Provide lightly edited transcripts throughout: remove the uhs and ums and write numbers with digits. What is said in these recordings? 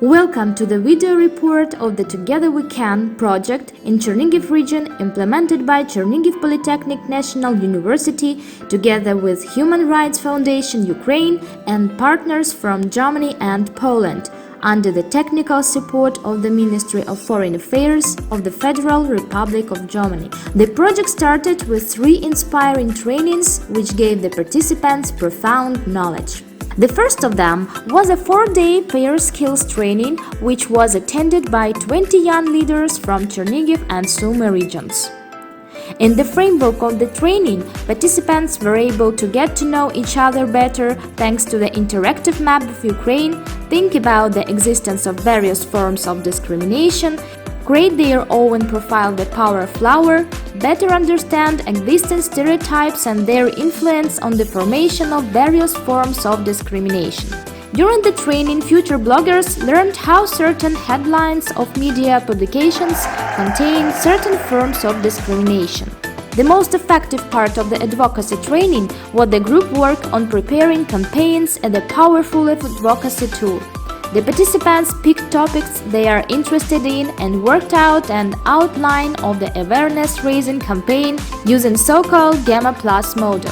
Welcome to the video report of the Together We Can project in Chernihiv region implemented by Chernihiv Polytechnic National University together with Human Rights Foundation Ukraine and partners from Germany and Poland under the technical support of the Ministry of Foreign Affairs of the Federal Republic of Germany. The project started with 3 inspiring trainings which gave the participants profound knowledge. The first of them was a 4-day pair skills training which was attended by 20 young leaders from Chernihiv and Sumy regions. In the framework of the training, participants were able to get to know each other better thanks to the interactive map of Ukraine, think about the existence of various forms of discrimination, create their own profile The Power of Flower, better understand existing stereotypes and their influence on the formation of various forms of discrimination. During the training, future bloggers learned how certain headlines of media publications contain certain forms of discrimination. The most effective part of the advocacy training was the group work on preparing campaigns as a powerful advocacy tool. The participants picked topics they are interested in and worked out an outline of the awareness-raising campaign using so-called Gamma Plus model.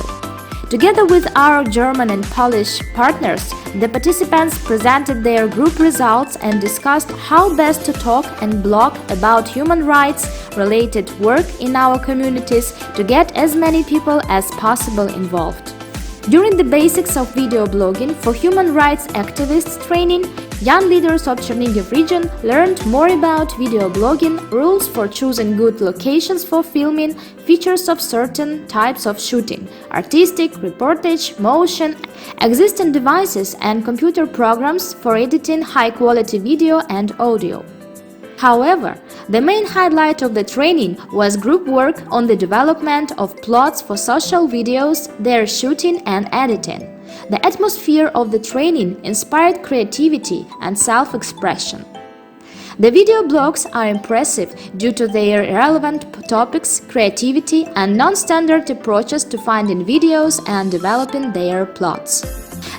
Together with our German and Polish partners, the participants presented their group results and discussed how best to talk and blog about human rights-related work in our communities to get as many people as possible involved. During the Basics of Video Blogging for Human Rights Activists training, young leaders of Chernihiv region learned more about video blogging, rules for choosing good locations for filming, features of certain types of shooting, artistic, reportage, motion, existing devices and computer programs for editing high-quality video and audio. However, the main highlight of the training was group work on the development of plots for social videos, their shooting and editing. The atmosphere of the training inspired creativity and self-expression. The video blogs are impressive due to their relevant topics, creativity and non-standard approaches to finding videos and developing their plots.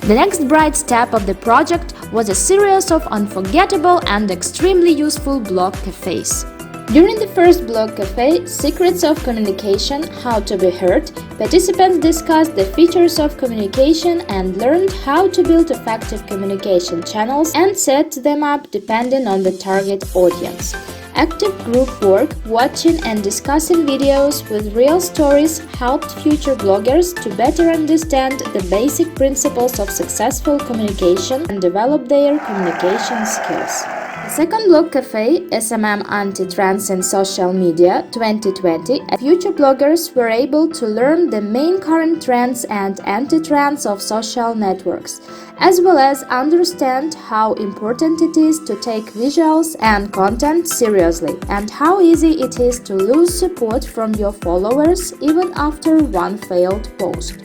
The next bright step of the project was a series of unforgettable and extremely useful blog cafes. During the first blog cafe, Secrets of Communication, How to be Heard, participants discussed the features of communication and learned how to build effective communication channels and set them up depending on the target audience. Active group work, watching and discussing videos with real stories helped future bloggers to better understand the basic principles of successful communication and develop their communication skills. The second blog cafe, SMM Anti-Trends in Social Media 2020, future bloggers were able to learn the main current trends and anti-trends of social networks, as well as understand how important it is to take visuals and content seriously, and how easy it is to lose support from your followers even after one failed post.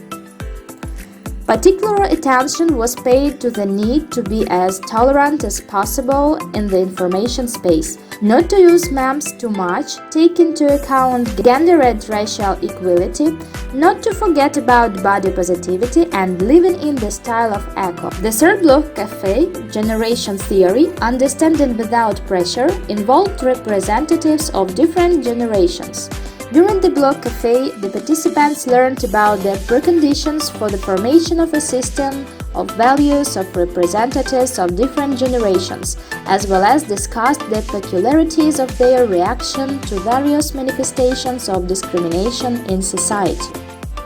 Particular attention was paid to the need to be as tolerant as possible in the information space, not to use memes too much, take into account gender and racial equality, not to forget about body positivity and living in the style of eco. The third blog cafe, Generation Theory, Understanding Without Pressure, involved representatives of different generations. During the blog cafe, the participants learned about the preconditions for the formation of a system of values of representatives of different generations, as well as discussed the peculiarities of their reaction to various manifestations of discrimination in society.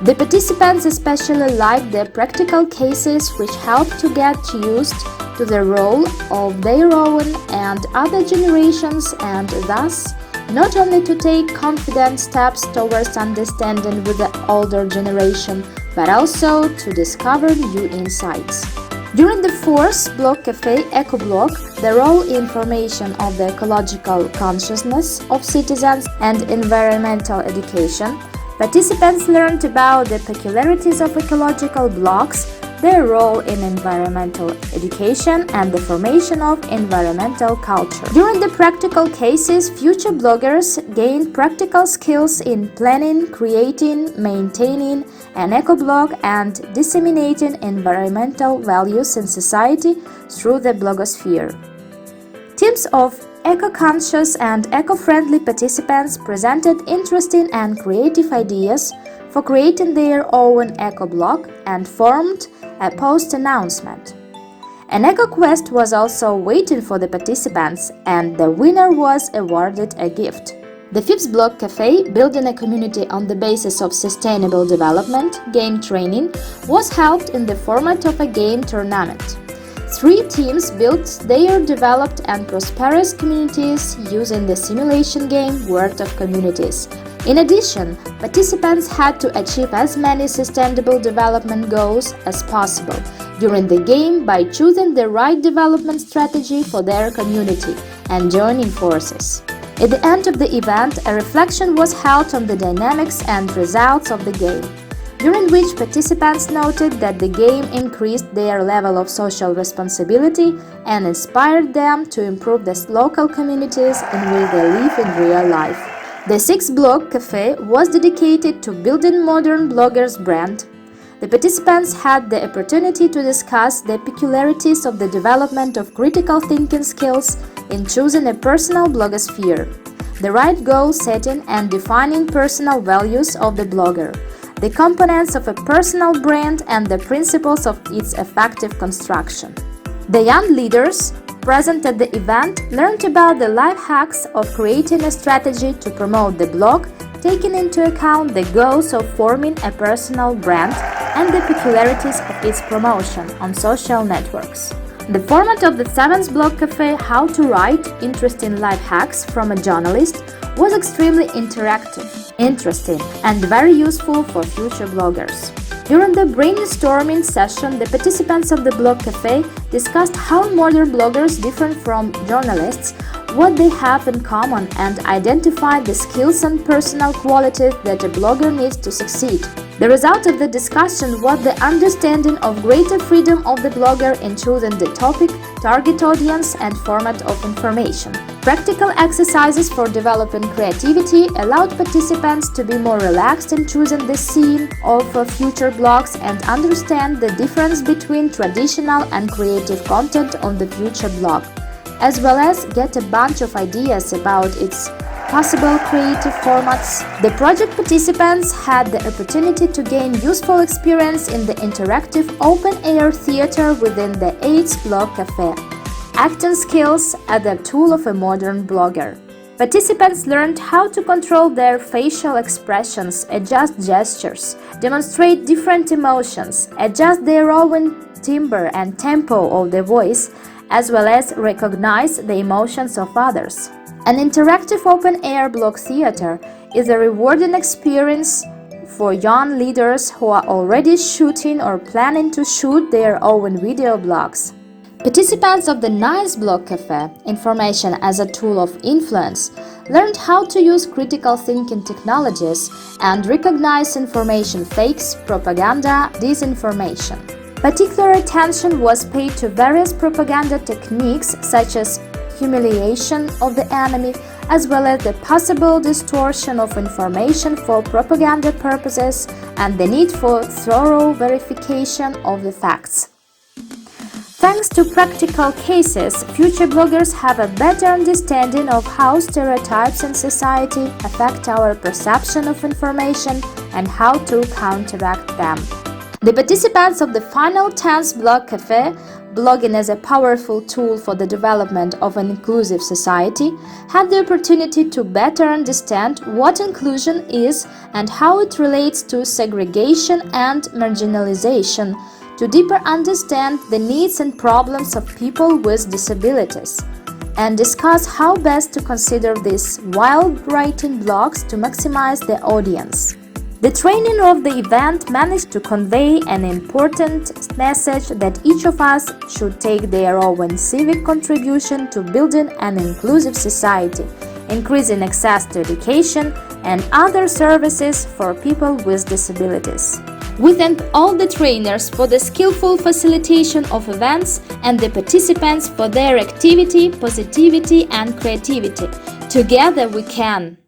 The participants especially liked the practical cases which helped to get used to the role of their own and other generations and thus not only to take confident steps towards understanding with the older generation, but also to discover new insights. During the fourth blog cafe, EcoBlog, the role in formation of the ecological consciousness of citizens and environmental education, participants learned about the peculiarities of ecological blogs, their role in environmental education and the formation of environmental culture. During the practical cases, future bloggers gained practical skills in planning, creating, maintaining an ecoblog and disseminating environmental values in society through the blogosphere. teams of eco-conscious and eco-friendly participants presented interesting and creative ideas for creating their own eco-blog and formed a post announcement. An eco-quest was also waiting for the participants, and the winner was awarded a gift. The FIPS Blog Cafe, building a community on the basis of sustainable development, game training, was held in the format of a game tournament. 3 teams built their developed and prosperous communities using the simulation game World of Communities. In addition, participants had to achieve as many sustainable development goals as possible during the game by choosing the right development strategy for their community and joining forces. At the end of the event, a reflection was held on the dynamics and results of the game, during which participants noted that the game increased their level of social responsibility and inspired them to improve the local communities in which they live in real life. The 6th Blog Cafe was dedicated to building modern bloggers' brand. The participants had the opportunity to discuss the peculiarities of the development of critical thinking skills in choosing a personal blogosphere, the right goal setting and defining personal values of the blogger, the components of a personal brand and the principles of its effective construction. The young leaders present at the event learned about the life hacks of creating a strategy to promote the blog, taking into account the goals of forming a personal brand and the peculiarities of its promotion on social networks. The format of the 7th Blog Cafe, How to Write Interesting Life Hacks from a Journalist, was extremely interactive, interesting, and very useful for future bloggers. During the brainstorming session, the participants of the Blog Cafe discussed how modern bloggers differ from journalists, what they have in common, and identified the skills and personal qualities that a blogger needs to succeed. The result of the discussion was the understanding of greater freedom of the blogger in choosing the topic, target audience, and format of information. Practical exercises for developing creativity allowed participants to be more relaxed in choosing the theme of future blogs and understand the difference between traditional and creative content on the future blog, as well as get a bunch of ideas about its possible creative formats. The project participants had the opportunity to gain useful experience in the interactive open-air theater within the 8th Blog Cafe. Acting skills as a tool of a modern blogger. Participants learned how to control their facial expressions, adjust gestures, demonstrate different emotions, adjust their own timbre and tempo of the voice, as well as recognize the emotions of others. An interactive open-air blog theater is a rewarding experience for young leaders who are already shooting or planning to shoot their own video blogs. Participants of the 9th Blog Cafe, Information as a Tool of Influence, learned how to use critical thinking technologies and recognize information fakes, propaganda, disinformation. Particular attention was paid to various propaganda techniques such as humiliation of the enemy, as well as the possible distortion of information for propaganda purposes and the need for thorough verification of the facts. Thanks to practical cases, future bloggers have a better understanding of how stereotypes in society affect our perception of information and how to counteract them. The participants of the final 10th Blog Cafe, Blogging as a Powerful Tool for the Development of an Inclusive Society, had the opportunity to better understand what inclusion is and how it relates to segregation and marginalization, to deeper understand the needs and problems of people with disabilities, and discuss how best to consider this while writing blogs to maximize the audience. The training of the event managed to convey an important message that each of us should take their own civic contribution to building an inclusive society, increasing access to education and other services for people with disabilities. We thank all the trainers for the skillful facilitation of events and the participants for their activity, positivity and creativity. Together we can!